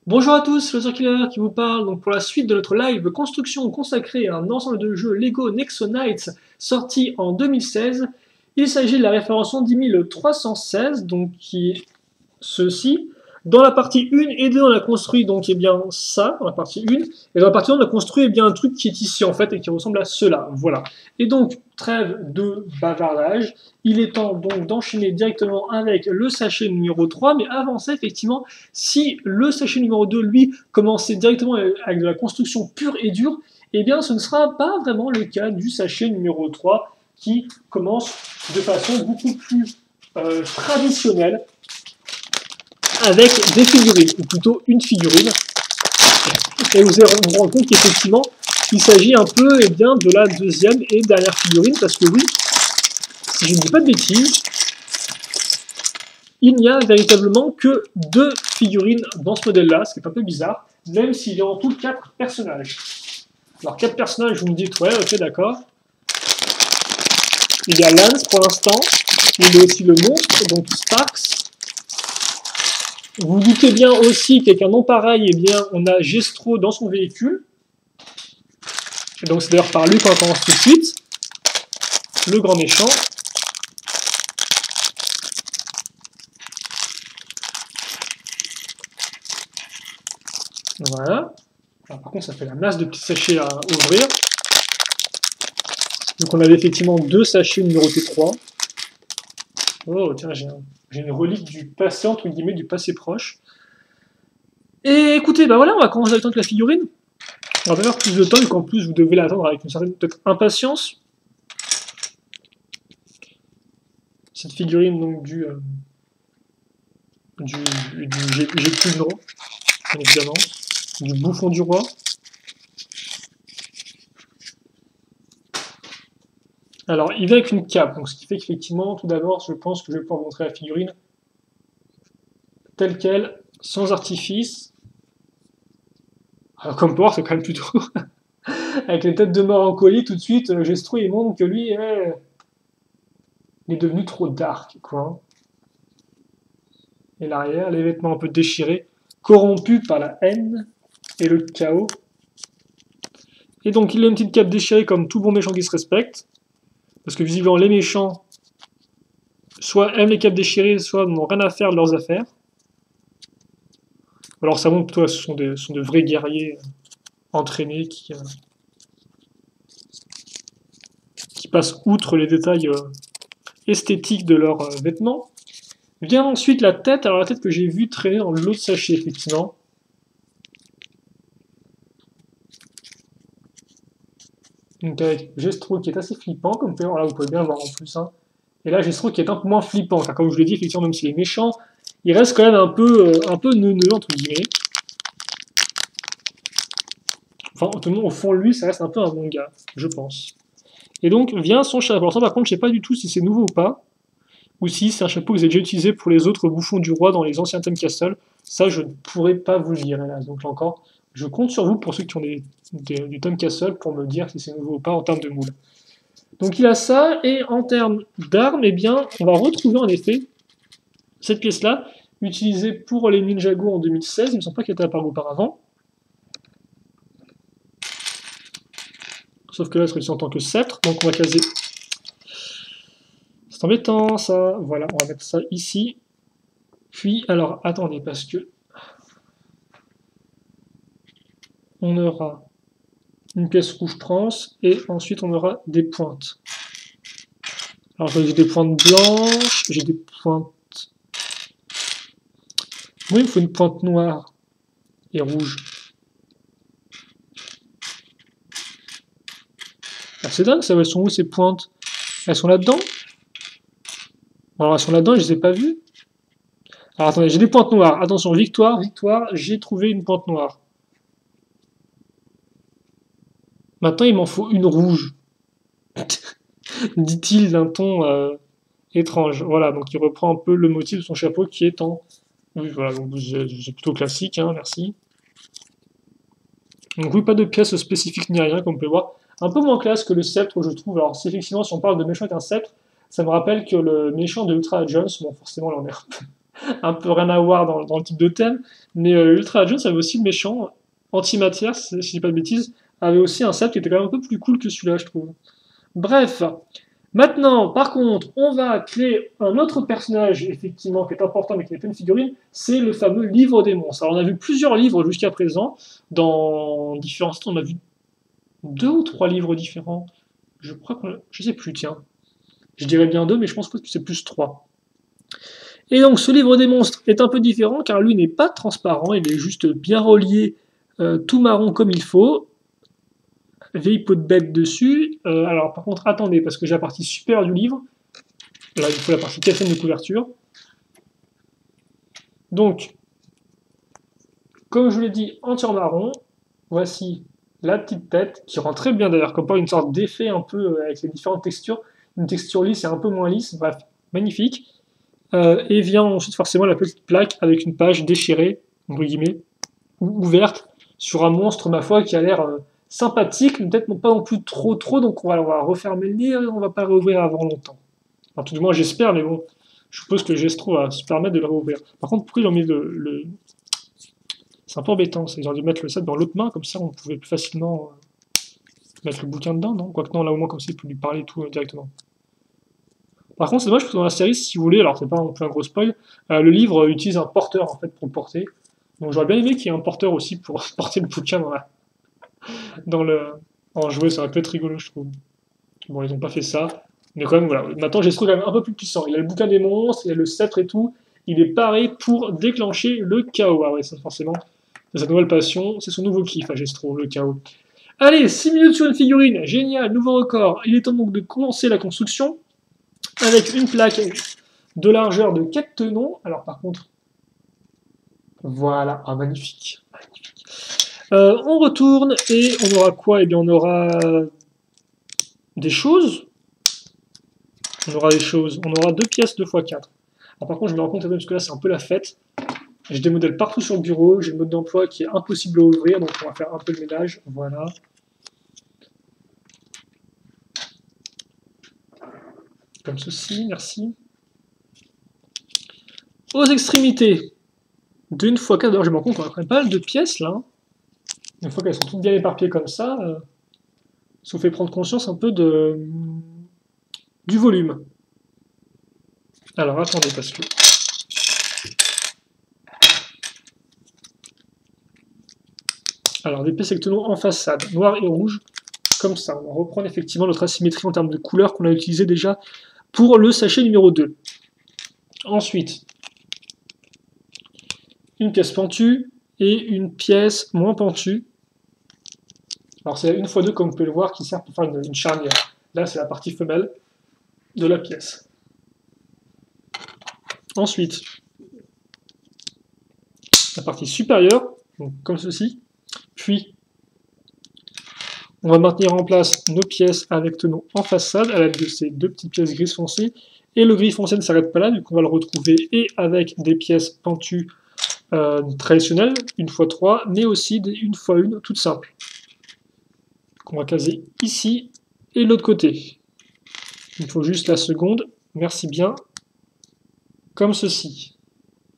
Bonjour à tous, le Circulaire qui vous parle donc pour la suite de notre live construction consacrée à un ensemble de jeux Lego Nexo Knights sorti en 2016. Il s'agit de la référence 10316, donc qui est ceci. Dans la partie 1 et 2, on a construit donc bien ça, dans la partie 1, et dans la partie 2, on a construit bien un truc qui est ici en fait et qui ressemble à cela. Voilà. Et donc, trêve de bavardage, il est temps donc d'enchaîner directement avec le sachet numéro 3, mais avant ça, effectivement, si le sachet numéro 2, lui, commençait directement avec de la construction pure et dure, eh bien ce ne sera pas vraiment le cas du sachet numéro 3 qui commence de façon beaucoup plus traditionnelle avec des figurines, ou plutôt une figurine. Et vous allez vous rendre compte qu'effectivement, il s'agit un peu de la deuxième et dernière figurine, parce que oui, si je ne dis pas de bêtises, il n'y a véritablement que 2 figurines dans ce modèle-là, ce qui est un peu bizarre, même s'il y a en tout 4 personnages. Alors 4 personnages, vous me dites, ouais, ok, d'accord. Il y a Lance pour l'instant, il y a aussi le monstre, donc Sparks. Vous doutez bien aussi qu'avec un nom pareil, eh bien, on a Gestro dans son véhicule. Et donc c'est d'ailleurs par lui qu'on commence tout de suite. Le grand méchant. Voilà. Alors, par contre, ça fait la masse de petits sachets à ouvrir. Donc on avait effectivement 2 sachets numérotés 3. Oh, tiens, j'ai une relique du passé, entre guillemets, du passé proche. Et écoutez, bah voilà, on va commencer à attendre la figurine. On va pas faire plus de temps, et qu'en plus vous devez l'attendre avec une certaine peut-être impatience. Cette figurine donc j'ai plus le nom, bien évidemment, du bouffon du roi. Alors il vient avec une cape, donc ce qui fait qu'effectivement, tout d'abord, je pense que je vais pouvoir vous montrer la figurine telle qu'elle, sans artifice. Alors comme pour voir, c'est quand même plutôt avec les têtes de mort en colis, tout de suite, Gestro il montre que lui il est devenu trop dark, quoi. Et l'arrière, les vêtements un peu déchirés, corrompus par la haine et le chaos. Et donc il a une petite cape déchirée comme tout bon méchant qui se respecte. Parce que visiblement les méchants, soit aiment les capes déchirées, soit n'ont rien à faire de leurs affaires. Alors ça montre que ce sont de vrais guerriers entraînés qui passent outre les détails esthétiques de leurs vêtements. Vient ensuite la tête, alors la tête que j'ai vue traîner dans l'autre sachet, effectivement. Donc avec Gestro qui est assez flippant, comme là vous pouvez bien voir en plus. Hein. Et là Gestro qui est un peu moins flippant, car comme je l'ai dit, effectivement, même s'il est méchant, il reste quand même un peu neuneux, entre guillemets. Enfin, tout le monde, au fond de lui, ça reste un peu un bon gars, je pense. Et donc vient son chapeau. Alors ça par contre, je sais pas du tout si c'est nouveau ou pas, ou si c'est un chapeau que vous avez déjà utilisé pour les autres bouffons du roi dans les anciens Time Castle. Ça, je ne pourrais pas vous le dire, hélas. Donc là encore, je compte sur vous, pour ceux qui ont du Time Castle, pour me dire si c'est nouveau ou pas en termes de moule. Donc il a ça, et en termes d'armes, eh bien, on va retrouver en effet cette pièce-là, utilisée pour les Ninjago en 2016, il ne me semble pas qu'elle était apparue auparavant. Sauf que là, elle serait utilisée en tant que sceptre, donc on va caser. C'est embêtant, ça. Voilà, on va mettre ça ici. Puis, alors, attendez, parce que on aura une pièce rouge trans, et ensuite on aura des pointes. Alors j'ai des pointes blanches, j'ai des pointes... Oui, il me faut une pointe noire et rouge. Alors c'est dingue, ça, elles sont où ces pointes? Elles sont là-dedans? Alors elles sont là-dedans, je les ai pas vues. Alors attendez, j'ai des pointes noires. Attention, victoire, victoire, j'ai trouvé une pointe noire. Maintenant, il m'en faut une rouge. Dit-il d'un ton étrange. Voilà, donc il reprend un peu le motif de son chapeau qui est en... Oui, voilà, donc c'est plutôt classique, hein, merci. Donc oui, pas de pièces spécifiques ni rien, comme on peut voir. Un peu moins classe que le sceptre, je trouve. Alors, effectivement, si on parle de méchant avec un sceptre, ça me rappelle que le méchant de Ultra Jones, bon, forcément, là, un peu rien à voir dans le type de thème. Mais Ultra Jones avait aussi le méchant, Antimatière, si je dis pas de bêtises, avait aussi un set qui était quand même un peu plus cool que celui-là, je trouve. Bref, maintenant, par contre, on va créer un autre personnage, effectivement, qui est important, mais qui n'est pas une figurine, c'est le fameux livre des monstres. Alors, on a vu plusieurs livres jusqu'à présent, dans différents styles, on a vu 2 ou 3 livres différents. Je crois qu'on... Je sais plus, tiens. Je dirais bien 2, mais je pense que c'est plus 3. Et donc, ce livre des monstres est un peu différent, car lui n'est pas transparent, il est juste bien relié, tout marron comme il faut, vieille peau de bête dessus. Alors, par contre, attendez, parce que j'ai la partie supérieure du livre. Là, il faut la partie quatrième de couverture. Donc, comme je vous l'ai dit, entière marron. Voici la petite tête, qui rend très bien d'ailleurs, comme pas une sorte d'effet un peu avec les différentes textures. Une texture lisse et un peu moins lisse. Bref, magnifique. Et vient ensuite forcément la petite plaque avec une page déchirée, entre guillemets, ou ouverte, sur un monstre, ma foi, qui a l'air sympathique, mais peut-être pas non plus trop, donc on va refermer le nez, on va pas le rouvrir avant longtemps. Enfin, tout du moins, j'espère, mais bon, je suppose que Gestro va se permettre de le rouvrir. Par contre, pourquoi ils ont mis le... C'est un peu embêtant, ils ont dû mettre le set dans l'autre main, comme ça on pouvait plus facilement mettre le bouquin dedans, non? Quoique non, là au moins comme ça il peut lui parler tout directement. Par contre, c'est dommage parce que dans la série, si vous voulez, alors c'est pas non plus un gros spoil, le livre utilise un porteur en fait pour le porter. Donc j'aurais bien aimé qu'il y ait un porteur aussi pour porter le bouquin dans le, en jouet, ça aurait pu être rigolo, je trouve. Bon, ils ont pas fait ça. Mais quand même, voilà. Maintenant, j'ai ce truc quand même un peu plus puissant. Il a le bouquin des monstres, il a le sceptre et tout. Il est paré pour déclencher le chaos. Ah ouais, ça forcément, c'est sa nouvelle passion, c'est son nouveau kiff à Gestro, le chaos. Allez, 6 minutes sur une figurine, génial, nouveau record. Il est temps donc de commencer la construction avec une plaque de largeur de 4 tenons. Alors par contre, voilà, ah, magnifique. On retourne et on aura quoi? Eh bien on aura des choses. On aura 2 pièces 2x4. Alors par contre je me rends compte parce que là c'est un peu la fête. J'ai des modèles partout sur le bureau, j'ai le mode d'emploi qui est impossible à ouvrir, donc on va faire un peu de ménage, voilà. Comme ceci, merci. Aux extrémités, de 1x4, d'ailleurs je me rends compte qu'on a quand même pas mal de pièces là. Une fois qu'elles sont toutes bien éparpillées comme ça vous fait prendre conscience un peu du volume. Alors attendez, parce que... Alors des pièces avec tenons en façade, noir et rouge, comme ça. On va reprendre effectivement notre asymétrie en termes de couleurs qu'on a utilisé déjà pour le sachet numéro 2. Ensuite, une pièce pentue et une pièce moins pentue. Alors c'est 1x2 comme vous pouvez le voir qui sert pour faire une charnière. Là c'est la partie femelle de la pièce. Ensuite, la partie supérieure, donc comme ceci. Puis, on va maintenir en place nos pièces avec tenons en façade à l'aide de ces 2 petites pièces gris foncé. Et le gris foncé ne s'arrête pas là, donc on va le retrouver et avec des pièces pentues traditionnelles, 1x3, mais aussi des 1x1 toutes simples. Qu'on va caser ici et de l'autre côté. Il faut juste la seconde, merci bien, comme ceci.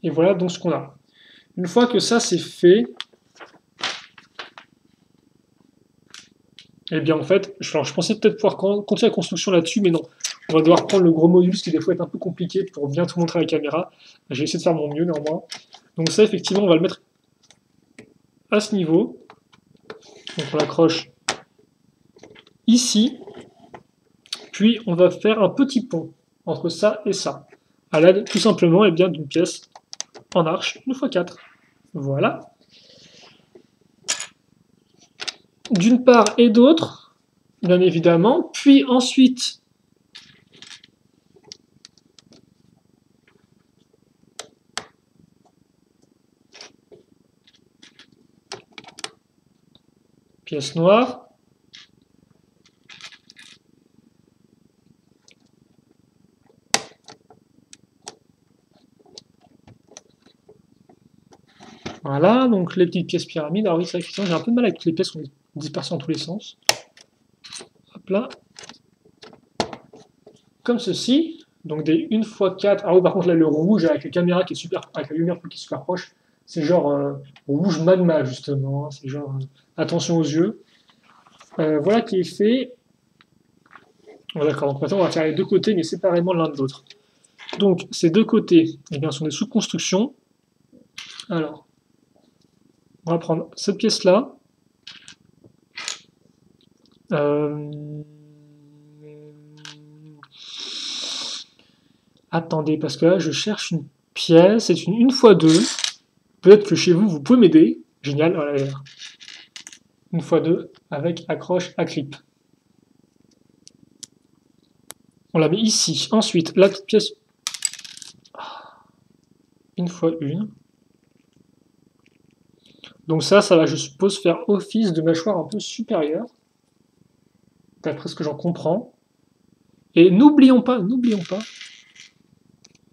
Et voilà donc ce qu'on a. Une fois que ça c'est fait, eh bien en fait, je pensais peut-être pouvoir continuer la construction là-dessus, mais non. On va devoir prendre le gros module, ce qui des fois est un peu compliqué pour bien tout montrer à la caméra. J'ai essayé de faire mon mieux néanmoins. Donc ça effectivement on va le mettre à ce niveau. Donc on l'accroche ici. Puis on va faire un petit pont entre ça et ça. À l'aide tout simplement eh bien d'une pièce en arche 1x4. Voilà. D'une part et d'autre, bien évidemment, puis ensuite pièce noire, voilà, donc les petites pièces pyramides. Alors oui, c'est vrai que j'ai un peu de mal avec les pièces qui sont dispersées dans tous les sens. Hop là. Comme ceci. Donc des 1x4. Ah oui, par contre, là, le rouge avec la caméra qui est super, avec la lumière qui est super proche, c'est genre rouge magma, justement, hein. C'est genre attention aux yeux. Voilà qui est fait. Bon, d'accord, donc maintenant on va faire les deux côtés, mais séparément l'un de l'autre. Donc ces deux côtés, eh bien, sont des sous-constructions. Alors, on va prendre cette pièce-là. Attendez, parce que là, je cherche une pièce. C'est une 1x2. Peut-être que chez vous, vous pouvez m'aider. Génial, voilà, 1x2 avec accroche à clip. On la met ici. Ensuite, la petite pièce 1x1. Donc ça va, je suppose, faire office de mâchoire un peu supérieure. D'après ce que j'en comprends. Et n'oublions pas,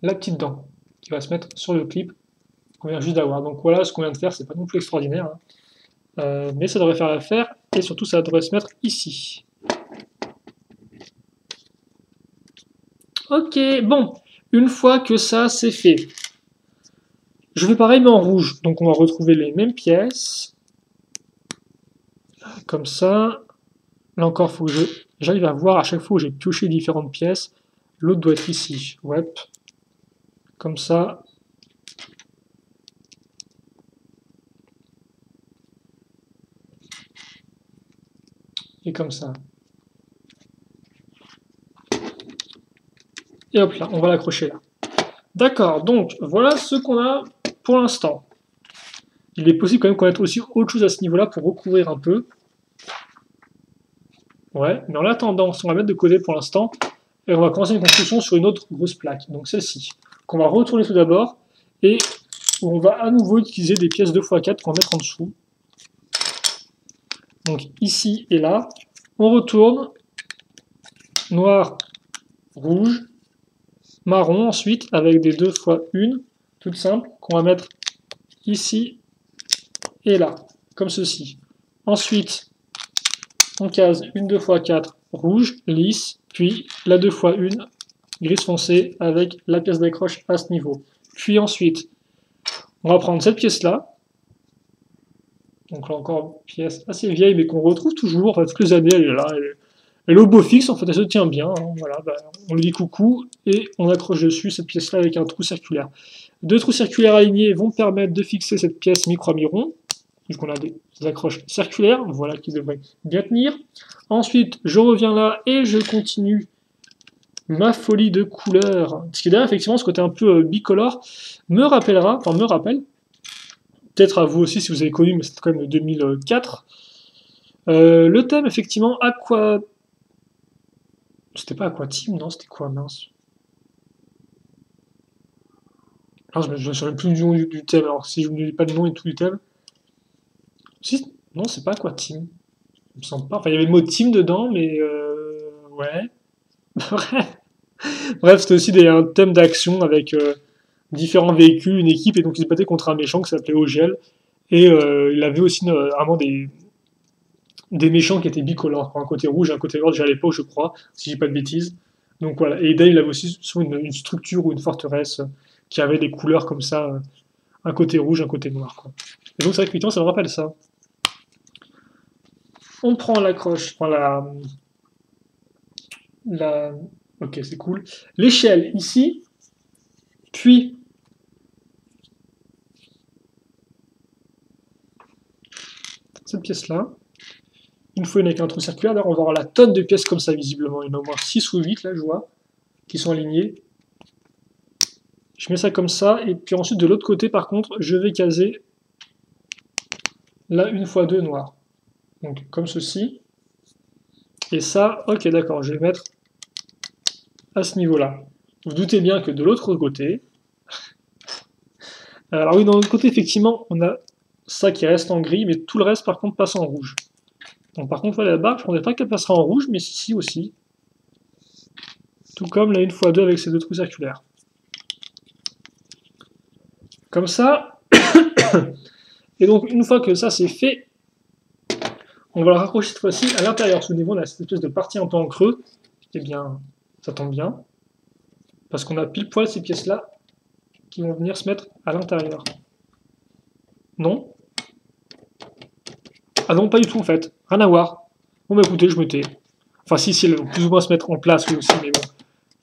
la petite dent qui va se mettre sur le clip qu'on vient juste d'avoir. Donc voilà, ce qu'on vient de faire, c'est pas non plus extraordinaire, hein. Mais ça devrait faire l'affaire, et surtout ça devrait se mettre ici. Ok, bon, une fois que ça c'est fait, je fais pareil mais en rouge. Donc on va retrouver les mêmes pièces, comme ça. Là encore, il faut que j'arrive à voir à chaque fois où j'ai pioché différentes pièces. L'autre doit être ici, ouais. Comme ça. Et comme ça. Et hop là, on va l'accrocher là. D'accord, donc voilà ce qu'on a pour l'instant. Il est possible quand même qu'on ait aussi autre chose à ce niveau-là pour recouvrir un peu. Ouais, mais en attendant, on va mettre de côté pour l'instant. Et on va commencer une construction sur une autre grosse plaque, donc celle-ci. Qu'on va retourner tout d'abord. Et où on va à nouveau utiliser des pièces 2x4 qu'on va mettre en dessous. Donc ici et là. On retourne. Noir, rouge, marron ensuite, avec des 2x1, toutes simples, qu'on va mettre ici et là, comme ceci. Ensuite, on case une 2x4 rouge, lisse, puis la 2x1 grise foncée avec la pièce d'accroche à ce niveau. Puis ensuite, on va prendre cette pièce-là. Donc là encore, pièce assez vieille, mais qu'on retrouve toujours, enfin, toutes les années, elle est là. Elle est au beau fixe, en fait, elle se tient bien. Hein, voilà, on lui dit coucou, et on accroche dessus cette pièce-là avec un trou circulaire. Deux trous circulaires alignés vont permettre de fixer cette pièce micro-miron. Donc on a des accroches circulaires, voilà, qui devraient bien tenir. Ensuite, je reviens là et je continue ma folie de couleurs. Ce qui est derrière, effectivement, ce côté un peu bicolore, me rappelle, peut-être à vous aussi si vous avez connu, mais c'était quand même de 2004. Le thème, effectivement, Aqua... C'était pas Aqua Team, non, c'était quoi, mince. Ah, je me souviens plus du thème, alors si je ne me dis pas le nom et tout du thème. Si, non, c'est pas Aqua Team. Il me semble pas. Enfin, il y avait le mot team dedans, mais ouais. Bref, bref, c'était aussi un thème d'action avec différents véhicules, une équipe, et donc ils se battaient contre un méchant qui s'appelait Ogel. Et il avait aussi vraiment des méchants qui étaient bicolores, quoi. Un côté rouge et un côté vert déjà à l'époque, je crois, si je dis pas de bêtises. Donc voilà. Et Dale, il avait aussi souvent une structure ou une forteresse qui avait des couleurs comme ça, un côté rouge, un côté noir, quoi. Et donc c'est vrai que ça me rappelle ça. On prend l'accroche, on prend la... Ok, c'est cool. L'échelle ici, puis cette pièce-là. Une fois une avec un trou circulaire, d'ailleurs on va avoir la tonne de pièces comme ça visiblement. Il y en a au moins 6 ou 8 là, je vois, qui sont alignés. Je mets ça comme ça, et puis ensuite de l'autre côté par contre, je vais caser là 1x2 noir. Donc comme ceci. Et ça, ok d'accord, je vais mettre à ce niveau-là. Vous doutez bien que de l'autre côté, alors oui, dans l'autre côté, effectivement, on a ça qui reste en gris, mais tout le reste, par contre, passe en rouge. Donc, par contre, la barre, je ne pensais pas qu'elle passera en rouge, mais ici aussi. Tout comme la 1x2 avec ces deux trous circulaires. Comme ça. Et donc, une fois que ça c'est fait, on va le raccrocher cette fois-ci à l'intérieur. Souvenez-vous, on a cette espèce de partie un peu en creux. Eh bien, ça tombe bien. Parce qu'on a pile poil ces pièces-là qui vont venir se mettre à l'intérieur. Non? Ah non, pas du tout en fait. Rien à voir. Bon bah écoutez, je me tais. Enfin si, elles vont plus ou moins se mettre en place, oui aussi, mais bon.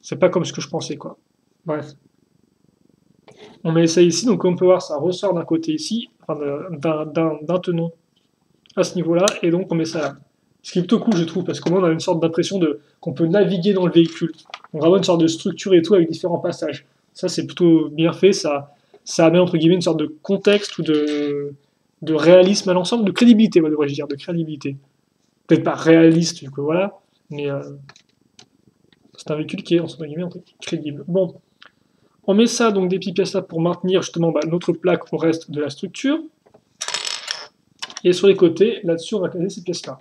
C'est pas comme ce que je pensais, quoi. Bref. On met ça ici, donc comme on peut voir, ça ressort d'un côté ici, enfin d'un tenon à ce niveau-là, et donc on met ça là. Ce qui est plutôt cool, je trouve, parce qu'au moins on a une sorte d'impression qu'on peut naviguer dans le véhicule. On a vraiment une sorte de structure et tout avec différents passages. Ça, c'est plutôt bien fait, ça amène entre guillemets une sorte de contexte ou de réalisme à l'ensemble, de crédibilité, devrais-je dire, de crédibilité. Peut-être pas réaliste, du coup, voilà, mais c'est un véhicule qui est entre guillemets crédible. Bon, on met ça, donc des petites pièces là pour maintenir justement notre plaque au reste de la structure. Et sur les côtés, là-dessus, on va caser ces pièces-là.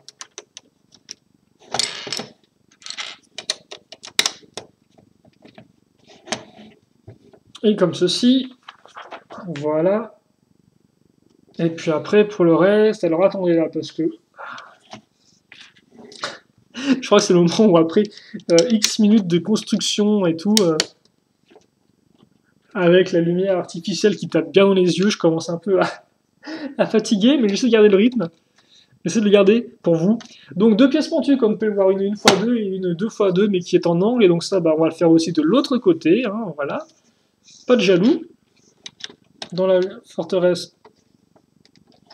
Et comme ceci, voilà. Et puis après, pour le reste, alors attendez là, parce que je crois que c'est le moment où après X minutes de construction et tout, avec la lumière artificielle qui tape bien dans les yeux, je commence un peu à fatiguer, mais j'essaie de garder le rythme. J'essaie de le garder pour vous. Donc deux pièces pentues, comme vous pouvez le voir, une x2 et une 2x2, mais qui est en angle, et donc ça, on va le faire aussi de l'autre côté, hein, voilà. Pas de jaloux. Dans la forteresse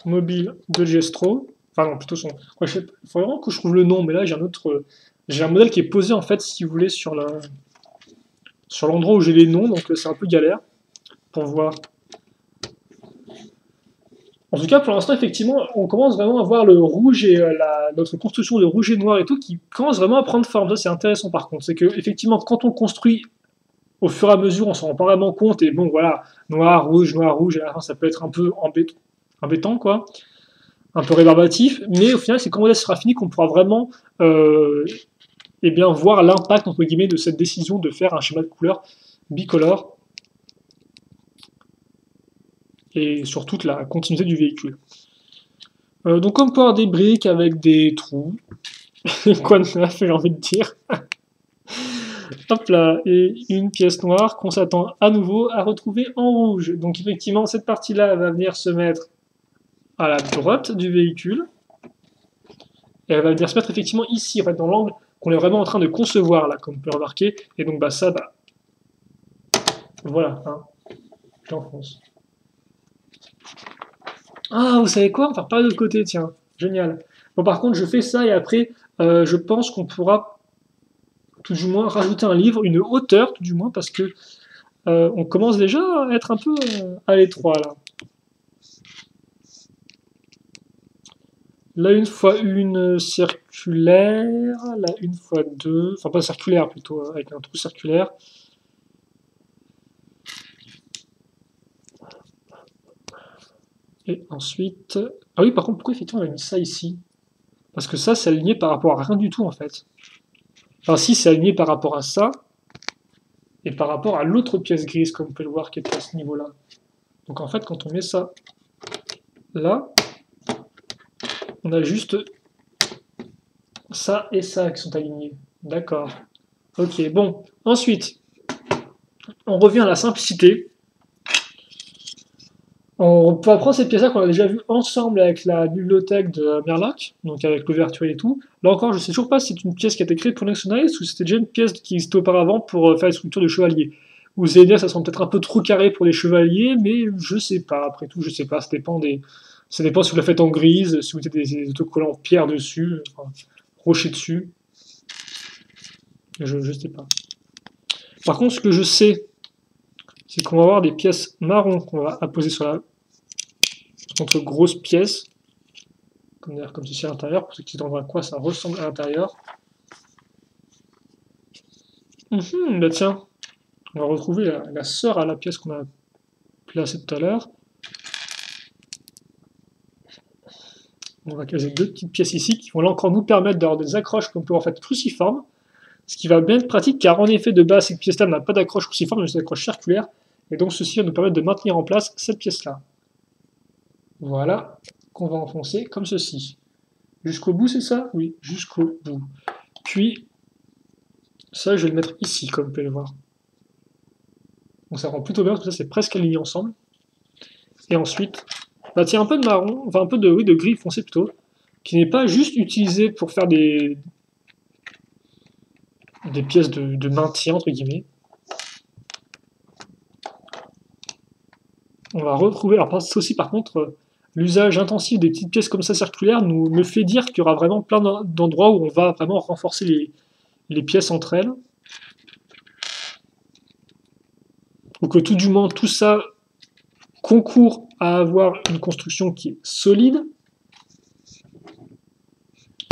mobile de Gestro. Enfin non, plutôt son... Il faut vraiment que je trouve le nom, mais là j'ai un autre... J'ai un modèle qui est posé en fait, si vous voulez, sur l'endroit où j'ai les noms, donc c'est un peu galère pour voir. En tout cas, pour l'instant, effectivement, on commence vraiment à voir le rouge et notre construction de rouge et noir et tout qui commence vraiment à prendre forme. Ça, c'est intéressant par contre. C'est que, effectivement, quand on construit au fur et à mesure, on s'en rend pas vraiment compte. Et bon, voilà, noir, rouge, et à la fin, ça peut être un peu embêtant, quoi. Un peu rébarbatif. Mais au final, c'est quand on sera fini qu'on pourra vraiment eh bien, voir l'impact, entre guillemets, de cette décision de faire un schéma de couleur bicolore et sur toute la continuité du véhicule. Donc on peut avoir des briques avec des trous. Quoi de neuf, j'ai envie de dire. Hop là, et une pièce noire qu'on s'attend à nouveau à retrouver en rouge. Donc effectivement, cette partie-là va venir se mettre à la droite du véhicule. Et elle va venir se mettre effectivement ici, en fait, dans l'angle qu'on est vraiment en train de concevoir, là, comme on peut remarquer. Et donc ça, voilà, hein, j'enfonce. Ah, vous savez quoi? On va faire pas de l'autre côté, tiens. Génial. Bon, par contre, je fais ça et après, je pense qu'on pourra tout du moins rajouter un livre, une hauteur, tout du moins, parce que on commence déjà à être un peu à l'étroit, là. Là, une fois une circulaire, là, une fois deux, enfin pas circulaire plutôt, avec un trou circulaire. Et ensuite... Ah oui, par contre, pourquoi effectivement on a mis ça ici? Parce que ça, c'est aligné par rapport à rien du tout, en fait. Enfin, si, c'est aligné par rapport à ça, et par rapport à l'autre pièce grise, comme on peut le voir, qui est à ce niveau-là. Donc en fait, quand on met ça là, on a juste ça et ça qui sont alignés. D'accord. Ok, bon. Ensuite, on revient à la simplicité. On peut apprendre cette pièce-là qu'on a déjà vue ensemble avec la bibliothèque de Merlac, donc avec l'ouverture et tout. Là encore, je sais toujours pas si c'est une pièce qui a été créée pour Nexonize ou si c'était déjà une pièce qui existait auparavant pour faire une structure de chevalier. Ou vous allez dire, ça semble peut-être un peu trop carré pour les chevaliers, mais je sais pas. Après tout, je sais pas. Ça dépend si vous la faites en grise, si vous mettez des autocollants en pierre dessus, enfin, rocher dessus. Je sais pas. Par contre, ce que je sais, c'est qu'on va avoir des pièces marron qu'on va apposer sur notre grosse pièce, comme ceci à l'intérieur, pour ceux qui se demandent à quoi ça ressemble à l'intérieur. Bah tiens, on va retrouver la sœur à la pièce qu'on a placée tout à l'heure. On va caser deux petites pièces ici qui vont là encore nous permettre d'avoir des accroches qu'on peut en fait cruciformes, ce qui va bien être pratique car en effet de base cette pièce-là n'a pas d'accroche cruciforme mais des accroches circulaires et donc ceci va nous permettre de maintenir en place cette pièce-là. Voilà, qu'on va enfoncer comme ceci. Jusqu'au bout, c'est ça? Oui, jusqu'au bout. Puis, ça, je vais le mettre ici, comme vous pouvez le voir. Donc ça rend plutôt bien, parce que ça c'est presque aligné ensemble. Et ensuite, bah tiens, un peu de marron, enfin un peu de, oui, de gris foncé plutôt, qui n'est pas juste utilisé pour faire des pièces de maintien, entre guillemets. On va retrouver, alors ça aussi par contre, l'usage intensif des petites pièces comme ça circulaires me fait dire qu'il y aura vraiment plein d'endroits où on va vraiment renforcer les pièces entre elles. Ou que tout du moins tout ça concourt à avoir une construction qui est solide.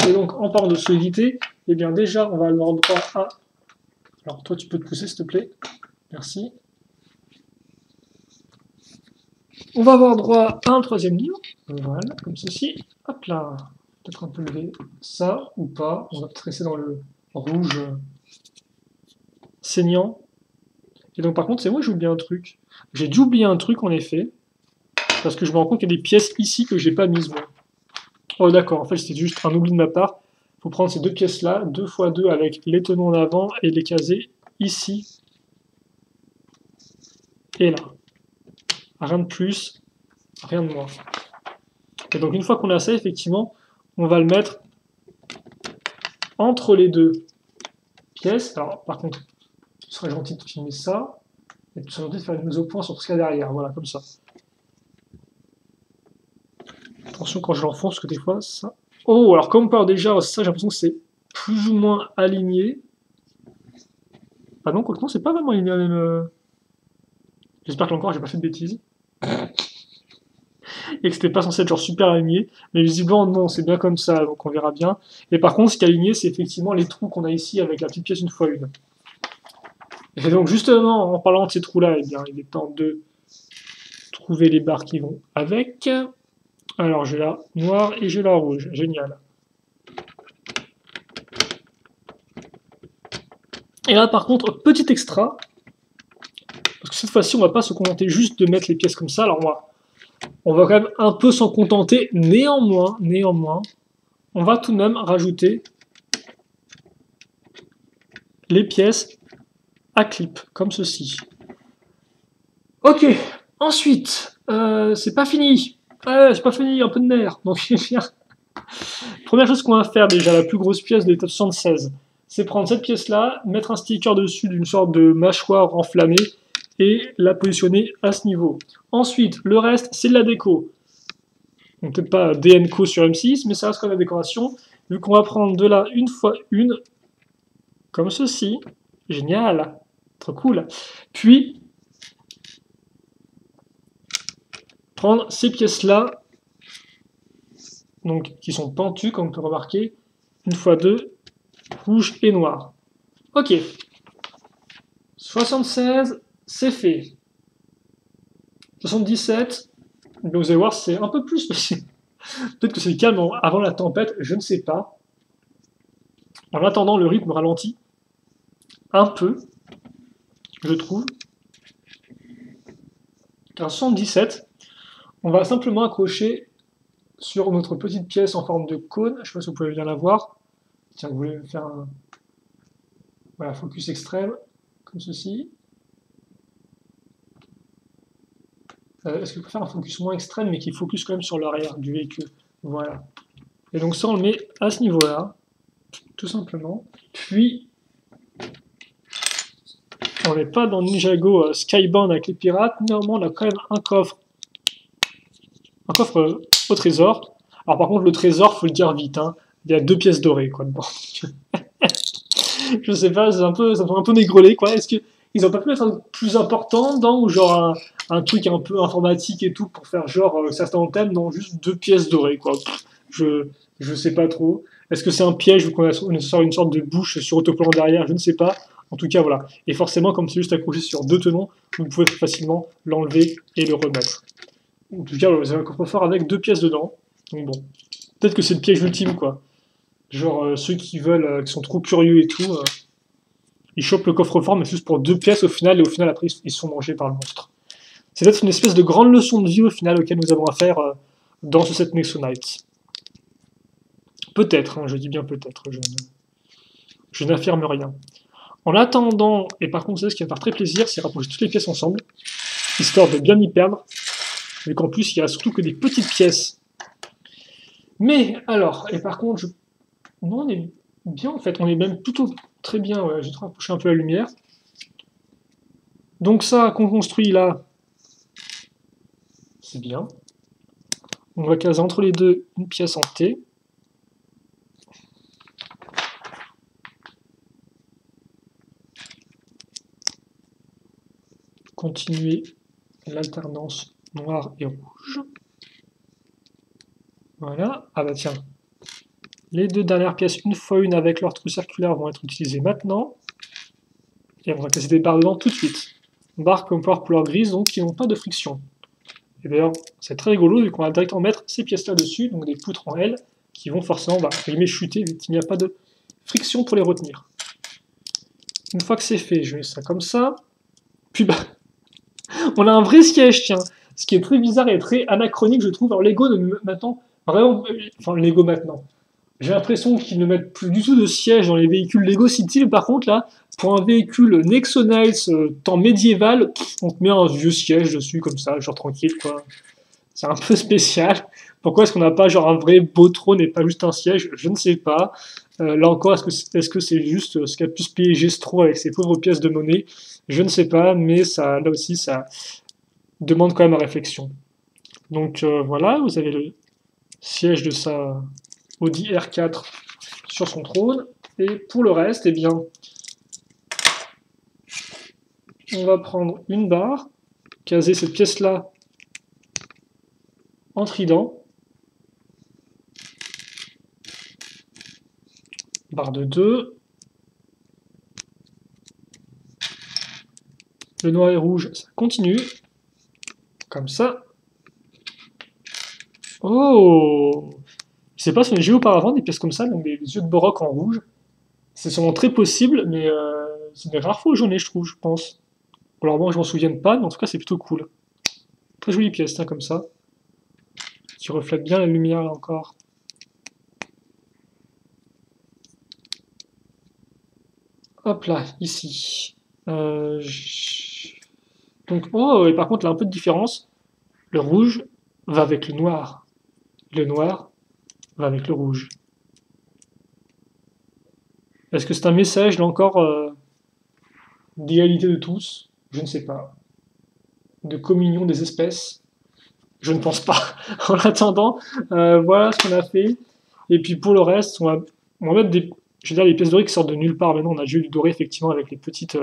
Et donc en parlant de solidité, eh bien déjà on va avoir droit à... Alors toi tu peux te pousser s'il te plaît. Merci. On va avoir droit à un troisième livre. Voilà, comme ceci. Hop là. Peut-être un peu lever ça ou pas. On va peut-être rester dans le rouge saignant. Et donc par contre, c'est moi j'ai oublié un truc. J'ai dû oublier un truc en effet. Parce que je me rends compte qu'il y a des pièces ici que j'ai pas mises moi. Oh d'accord, en fait c'était juste un oubli de ma part. Il faut prendre ces deux pièces là, 2 x 2 avec les tenons en avant et les caser ici et là. Rien de plus, rien de moins. Et donc une fois qu'on a ça, effectivement, on va le mettre entre les deux pièces. Alors par contre, ce serait gentil de filmer ça, et ce serait gentil de faire une mise au point sur ce qu'il y a derrière, voilà, comme ça. Attention quand je l'enfonce, parce que des fois, ça... Oh, alors comme on part déjà, ça j'ai l'impression que c'est plus ou moins aligné. Ah non, quoi que non, c'est pas vraiment aligné à la même... J'espère que là encore, j'ai pas fait de bêtises. Et que c'était pas censé être genre super aligné. Mais visiblement, non, c'est bien comme ça, donc on verra bien. Et par contre, ce qui est aligné, c'est effectivement les trous qu'on a ici avec la petite pièce une fois une. Et donc justement, en parlant de ces trous-là, eh bien, il est temps de trouver les barres qui vont avec. Alors, j'ai la noire et j'ai la rouge. Génial. Et là, par contre, petit extra. Parce que cette fois-ci, on va pas se contenter juste de mettre les pièces comme ça. Alors, on va quand même un peu s'en contenter. Néanmoins, on va tout de même rajouter les pièces à clip, comme ceci. Ok, ensuite, c'est pas fini. C'est pas fini, un peu de nerfs. Donc, première chose qu'on va faire déjà, la plus grosse pièce de l'étape 76, c'est prendre cette pièce-là, mettre un sticker dessus d'une sorte de mâchoire enflammée et la positionner à ce niveau. Ensuite, le reste, c'est de la déco. Donc peut-être pas DNCO sur M6, mais ça reste comme la décoration. Vu qu'on va prendre de là une fois une, comme ceci. Génial, trop cool. Puis, prendre ces pièces-là, donc qui sont pentues, comme on peut remarquer, une fois deux, rouge et noir. Ok. 76, c'est fait. 77, vous allez voir, c'est un peu plus spécial. Peut-être que c'est calme avant la tempête, je ne sais pas. En attendant, le rythme ralentit un peu, je trouve. Car 77, on va simplement accrocher sur notre petite pièce en forme de cône. Je ne sais pas si vous pouvez bien la voir. Tiens, vous voulez faire un voilà, focus extrême, comme ceci. Est-ce que vous pouvez faire un focus moins extrême, mais qui focus quand même sur l'arrière du véhicule? Voilà. Et donc ça, on le met à ce niveau-là, tout simplement. Puis, on n'est pas dans Ninjago Skybound avec les pirates. Néanmoins, on a quand même un coffre au trésor. Alors par contre, le trésor, faut le dire vite, hein. Il y a 2 pièces dorées, quoi, dedans. Je sais pas, ça fait un peu négrelé, quoi. Est-ce qu'ils ont pas pu mettre un truc plus important dedans, ou genre un truc un peu informatique et tout, pour faire genre certains thèmes, non, juste 2 pièces dorées, quoi. Je sais pas trop. Est-ce que c'est un piège ou qu'on sort une sorte de bouche sur autocollant derrière? Je ne sais pas. En tout cas, voilà. Et forcément, comme c'est juste accroché sur 2 tenons, vous pouvez facilement l'enlever et le remettre. En tout cas, vous avez un coffre-fort avec 2 pièces dedans. Donc bon, peut-être que c'est le piège ultime, quoi. Genre, ceux qui veulent, qui sont trop curieux et tout, ils chopent le coffre-fort, mais juste pour 2 pièces au final, et au final, après, ils sont mangés par le monstre. C'est peut-être une espèce de grande leçon de vie au final auquel nous avons affaire dans ce set Nexo Knights. Peut-être, hein, je dis bien peut-être, je n'affirme rien. En attendant, et par contre, c'est ce qui va me faire très plaisir, c'est rapprocher toutes les pièces ensemble, histoire de bien y perdre, vu qu'en plus, il n'y a surtout que des petites pièces. Mais, alors, et par contre, non, on est bien, en fait, on est même plutôt très bien, ouais, j'ai rapproché un peu la lumière. Donc ça, qu'on construit là, c'est bien. On va caser entre les deux une pièce en T. Continuer l'alternance noir et rouge. Voilà. Ah bah tiens. Les deux dernières pièces, une fois une avec leur trou circulaire, vont être utilisées maintenant. Et on va casser des barres dedans tout de suite. Barres comme par couleur grise, donc qui n'ont pas de friction. Et d'ailleurs, c'est très rigolo vu qu'on va directement mettre ces pièces-là dessus, donc des poutres en L, qui vont forcément chuter vu qu'il n'y a pas de friction pour les retenir. Une fois que c'est fait, je mets ça comme ça. Puis bah, on a un vrai siège, tiens. Ce qui est très bizarre et très anachronique, je trouve. Alors Lego maintenant, vraiment, enfin Lego maintenant. J'ai l'impression qu'ils ne mettent plus du tout de siège dans les véhicules Lego City. Par contre, là, pour un véhicule Nexonites temps médiéval, on te met un vieux siège dessus, comme ça, genre tranquille, quoi. C'est un peu spécial. Pourquoi est-ce qu'on n'a pas genre un vrai beau trône et pas juste un siège? Je ne sais pas. Là encore, est-ce que c'est juste ce qu'a pu se payer Gestro avec ses pauvres pièces de monnaie? Je ne sais pas, mais ça, là aussi, ça demande quand même à réflexion. Donc voilà, vous avez le siège de sa Audi R4 sur son trône. Et pour le reste, eh bien, on va prendre une barre, caser cette pièce-là en trident. Barre de 2. Le noir et rouge, ça continue. Comme ça. Oh! Je sais pas si on a joué auparavant des pièces comme ça, donc des yeux de Borok en rouge. C'est sûrement très possible, mais c'est des rares fois jaune, je trouve, je pense. Alors bon, je m'en souviens pas, mais en tout cas, c'est plutôt cool. Très jolie pièce, tiens, comme ça. Qui reflète bien la lumière, là, encore. Hop là, ici. Donc, oh, et par contre, là, un peu de différence. Le rouge va avec le noir. Le noir va avec le rouge. Est-ce que c'est un message, là encore, d'égalité de tous? Je ne sais pas. De communion des espèces? Je ne pense pas. En attendant, voilà ce qu'on a fait. Et puis pour le reste, on va mettre des, je veux dire, les pièces dorées qui sortent de nulle part. Maintenant, on a déjà eu du doré, effectivement, avec les petites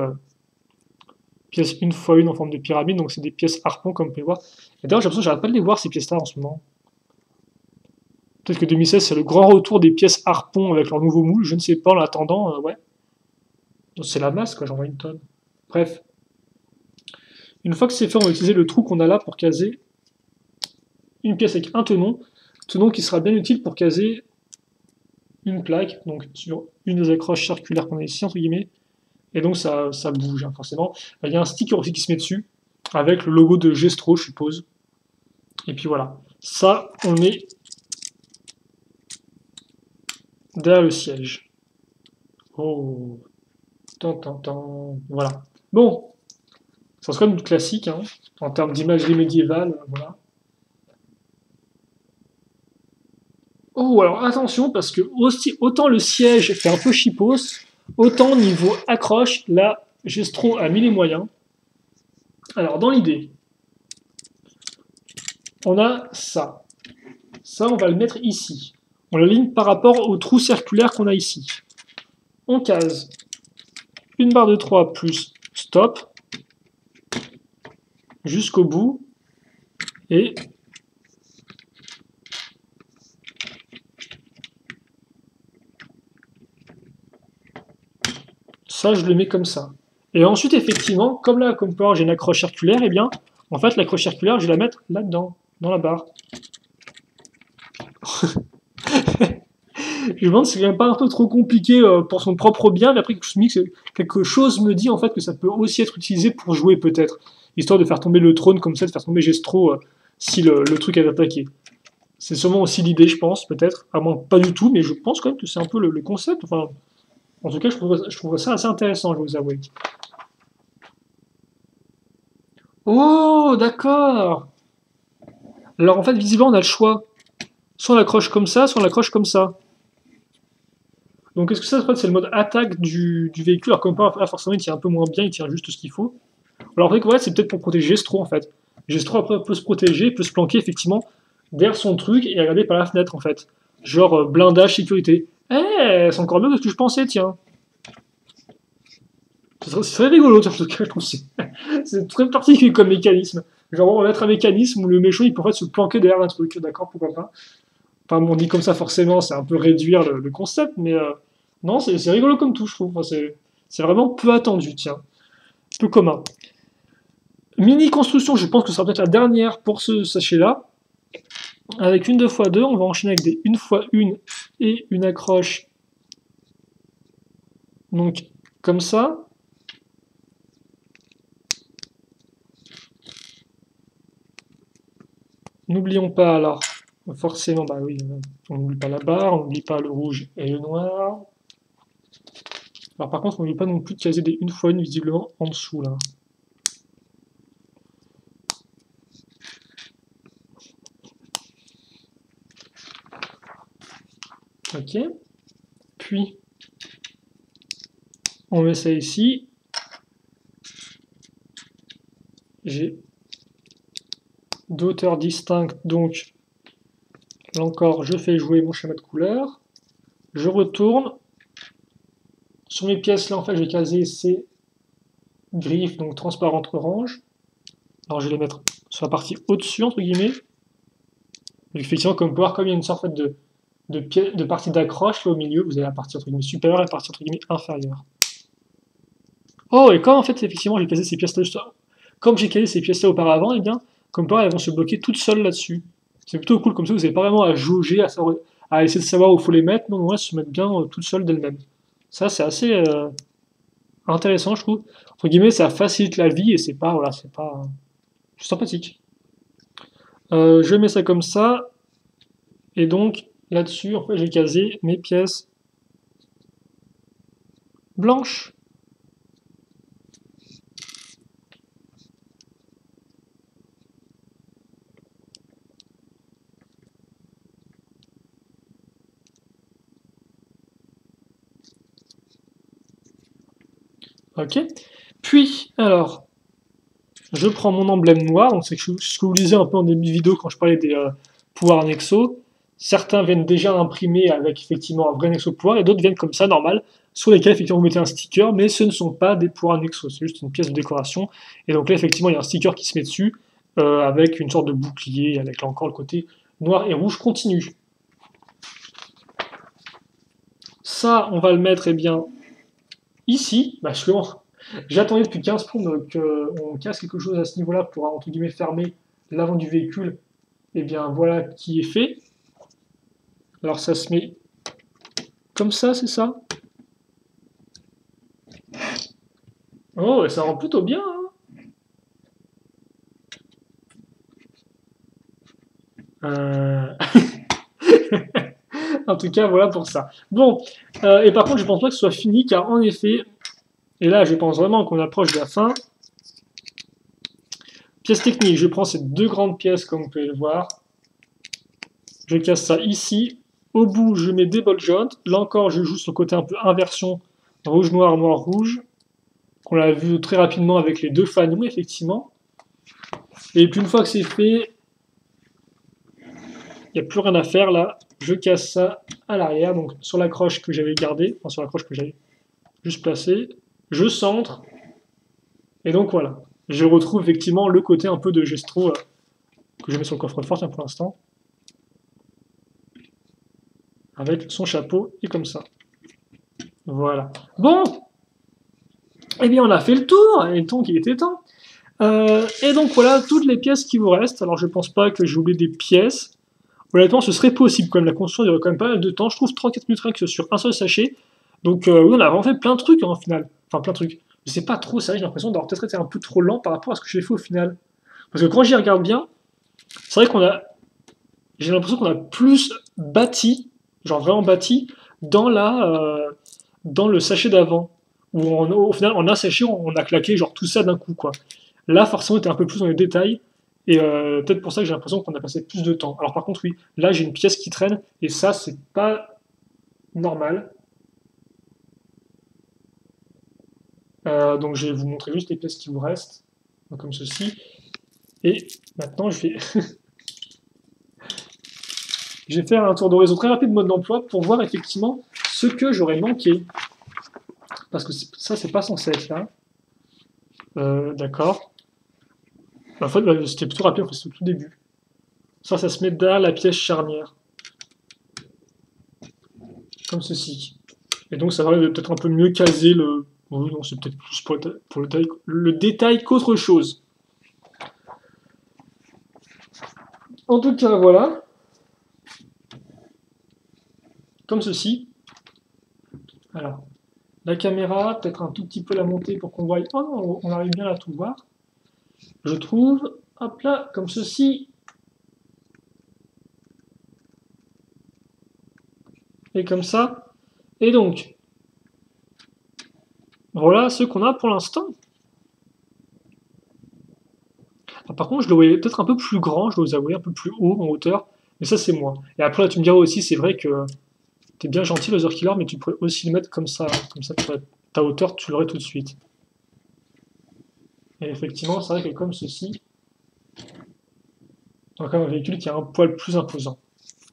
pièces une fois une en forme de pyramide. Donc c'est des pièces harpon, comme vous pouvez voir. Et d'ailleurs, j'ai l'impression que j'arrête pas de les voir, ces pièces-là, en ce moment. Peut-être que 2016, c'est le grand retour des pièces harpon avec leur nouveau moule. Je ne sais pas, en attendant, ouais. C'est la masse, quoi, j'en vois une tonne. Bref. Une fois que c'est fait, on va utiliser le trou qu'on a là pour caser une pièce avec un tenon qui sera bien utile pour caser une plaque, donc sur une des accroches circulaires qu'on a ici, entre guillemets, et donc ça bouge, hein, forcément. Il y a un sticker aussi qui se met dessus, avec le logo de Gestro, je suppose. Et puis voilà. Ça, on est derrière le siège. Oh, voilà. Bon, ça serait une classique, hein, en termes d'imagerie médiévale, voilà. Oh, alors attention, parce que aussi, autant le siège fait un peu chipos, autant niveau accroche, là, Gestro a mis les moyens. Alors, dans l'idée, on a ça. Ça, on va le mettre ici. On l'aligne par rapport au trou circulaire qu'on a ici. On case une barre de 3 plus stop jusqu'au bout. Et ça, je le mets comme ça. Et ensuite, effectivement, comme là, comme j'ai une accroche circulaire, eh bien, en fait, l'accroche circulaire, je vais la mettre là-dedans, dans la barre. Je me demande si c'est pas un peu trop compliqué pour son propre bien, mais après quelque chose me dit en fait que ça peut aussi être utilisé pour jouer peut-être, histoire de faire tomber le trône comme ça, de faire tomber Gestro si le truc est attaqué. C'est sûrement aussi l'idée, je pense, peut-être, à moins pas du tout, mais je pense quand même que c'est un peu le concept. Enfin, En tout cas, je trouve ça assez intéressant, je vais vous avouer. Oh, d'accord. Alors en fait, visiblement, on a le choix. Soit on l'accroche comme ça, soit on l'accroche comme ça. Donc est-ce que ça, en fait, c'est le mode attaque du véhicule? Alors comme pas, là, forcément, il tient un peu moins bien, il tient juste ce qu'il faut. Alors en fait, ouais, c'est peut-être pour protéger Gestro, en fait. Gestro, après, peut se protéger, peut se planquer, effectivement, derrière son truc et regarder par la fenêtre, en fait. Genre blindage, sécurité. Eh, c'est encore mieux que ce que je pensais, tiens. Ce serait rigolo, en tout cas, je trouve. C'est très particulier comme mécanisme. Genre, on va mettre un mécanisme où le méchant, il peut en fait se planquer derrière un truc. D'accord, pourquoi pas. Enfin, bon, on dit comme ça, forcément, c'est un peu réduire le concept, mais non, c'est rigolo comme tout, je trouve. Enfin, c'est vraiment peu attendu, tiens. Peu commun. Mini construction, je pense que ce sera peut-être la dernière pour ce sachet-là. Avec une 2x2, on va enchaîner avec des 1x1 et une accroche. Donc, comme ça. N'oublions pas alors, forcément, bah oui, on n'oublie pas la barre, on n'oublie pas le rouge et le noir. Alors par contre, on n'oublie pas non plus de caser des 1x1 visiblement en dessous là. Ok. Puis, on met ça ici. J'ai deux hauteurs distinctes, donc là encore, je fais jouer mon schéma de couleur. Je retourne. Sur mes pièces là, en fait, j'ai casé ces griffes, donc transparentes orange. Alors je vais les mettre sur la partie au-dessus, entre guillemets. Donc effectivement, comme voir, comme il y a une sorte de partie d'accroche là au milieu, vous avez la partie entre guillemets supérieure et la partie entre guillemets inférieure. Oh, et quand en fait, effectivement, j'ai casé ces pièces-là, comme j'ai casé ces pièces-là auparavant, et bien, comme par elles vont se bloquer toutes seules là-dessus. C'est plutôt cool, comme ça, vous n'avez pas vraiment à jauger, à essayer de savoir où il faut les mettre, non, elles se mettent bien toutes seules d'elles-mêmes. Ça, c'est assez intéressant, je trouve. Entre guillemets, ça facilite la vie et c'est pas, voilà, c'est pas, c'est sympathique. Je mets ça comme ça, et donc, là-dessus, en fait, j'ai casé mes pièces blanches. Ok. Puis, alors, je prends mon emblème noir, donc c'est ce que vous disiez un peu en début de vidéo quand je parlais des pouvoirs Nexo. Certains viennent déjà imprimés avec effectivement un vrai Nexo pouvoir, et d'autres viennent comme ça, normal, sur lesquels effectivement vous mettez un sticker, mais ce ne sont pas des pouvoirs Nexo, c'est juste une pièce de décoration. Et donc là, effectivement, il y a un sticker qui se met dessus, avec une sorte de bouclier, avec là encore le côté noir et rouge continu. Ça, on va le mettre, eh bien, ici, parce que j'attendais depuis 15 plombes qu'on casse quelque chose à ce niveau-là pour, entre guillemets, fermer l'avant du véhicule. Et bien voilà qui est fait. Alors ça se met comme ça, c'est ça? Oh, et ça rend plutôt bien, hein. En tout cas, voilà pour ça. Bon, et par contre, je pense pas que ce soit fini, car en effet, et là, je pense vraiment qu'on approche de la fin. Pièce technique, je prends ces deux grandes pièces, comme vous pouvez le voir. Je casse ça ici. Au bout, je mets des ball joints. Là encore, je joue sur le côté un peu inversion, rouge-noir, noir-rouge, qu'on l'a vu très rapidement avec les deux fanons, effectivement. Et puis une fois que c'est fait, il n'y a plus rien à faire là. Je casse ça à l'arrière, donc sur l'accroche que j'avais gardée, enfin sur l'accroche que j'avais juste placée. Je centre. Et donc voilà. Je retrouve effectivement le côté un peu de gestro que je mets sur le coffre-fort pour l'instant. Avec son chapeau et comme ça. Voilà. Bon, eh bien on a fait le tour, et donc il était temps. Et donc voilà toutes les pièces qui vous restent. Alors je pense pas que j'ai oublié des pièces. Honnêtement, ce serait possible quand même. La construction durait quand même pas mal de temps. Je trouve 34 minutes rien que sur un seul sachet. Donc oui, on a vraiment fait plein de trucs hein, au final. Enfin plein de trucs. Je sais pas trop, ça j'ai l'impression d'avoir peut-être été un peu trop lent par rapport à ce que j'ai fait au final. Parce que quand j'y regarde bien, c'est vrai qu'on a. J'ai l'impression qu'on a plus bâti, genre vraiment bâti, dans dans le sachet d'avant, où au final, en un sachet, on a claqué genre tout ça d'un coup, quoi. Là, forcément, on était un peu plus dans les détails, et peut-être pour ça que j'ai l'impression qu'on a passé plus de temps. Alors par contre, oui, là, j'ai une pièce qui traîne, et ça, c'est pas normal. Donc je vais vous montrer juste les pièces qui vous restent, donc, comme ceci. Et maintenant, je vais faire un tour d'horizon très rapide de mode d'emploi pour voir effectivement ce que j'aurais manqué. Parce que ça, c'est pas censé être là. D'accord. En fait, bah, c'était plutôt rapide, en fait, c'est au tout début. Ça se met derrière la pièce charnière. Comme ceci. Et donc, ça va peut-être un peu mieux caser le... Oui, non, c'est peut-être plus pour le détail qu'autre chose. En tout cas, voilà. Comme ceci. Alors, la caméra, peut-être un tout petit peu la monter pour qu'on voie... Oh non, on arrive bien à tout voir. Je trouve, hop là, comme ceci. Et comme ça. Et donc, voilà ce qu'on a pour l'instant. Ah, par contre, je le voyais peut-être un peu plus grand, je dois vous avouer, un peu plus haut en hauteur. Mais ça, c'est moi. Et après, là, tu me diras aussi, c'est vrai que t'es bien gentil, Laser Killer, mais tu pourrais aussi le mettre comme ça. Comme ça, ta hauteur, tu l'aurais tout de suite. Et effectivement, c'est vrai que comme ceci, on a quand même un véhicule qui a un poil plus imposant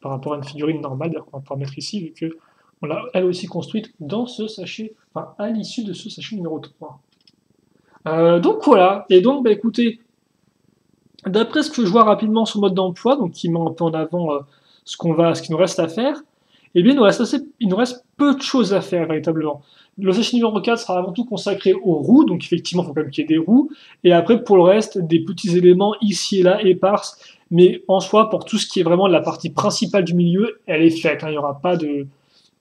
par rapport à une figurine normale, d'ailleurs, qu'on va pouvoir mettre ici, vu que on l'a elle aussi construite dans ce sachet, enfin à l'issue de ce sachet numéro 3. Donc voilà, et donc bah, écoutez, d'après ce que je vois rapidement sur le mode d'emploi, donc qui met un peu en avant ce qu'il nous reste à faire, eh bien il nous reste peu de choses à faire véritablement. Le sachet numéro 4 sera avant tout consacré aux roues, donc effectivement il faut quand même qu'il y ait des roues, et après pour le reste, des petits éléments ici et là éparses, mais en soi, pour tout ce qui est vraiment la partie principale du milieu, elle est faite, hein, il n'y aura pas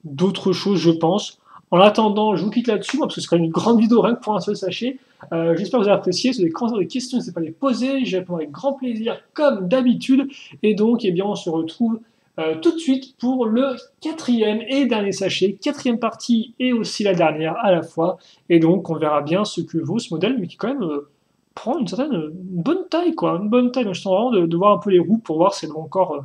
d'autres choses, je pense. En attendant, je vous quitte là-dessus, parce que ce sera une grande vidéo rien que pour un seul sachet. J'espère que vous avez apprécié. Si vous avez des questions, n'hésitez pas à les poser. Je réponds avec grand plaisir, comme d'habitude. Et donc, eh bien, on se retrouve tout de suite pour le quatrième et dernier sachet. Quatrième partie et aussi la dernière à la fois. Et donc, on verra bien ce que vaut ce modèle, mais qui quand même prend une bonne taille, quoi. Une bonne taille. Donc, je vraiment de voir un peu les roues pour voir si elles vont encore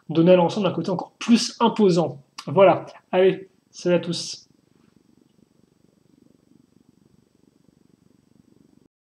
donner à l'ensemble un côté encore plus imposant. Voilà. Allez, salut à tous.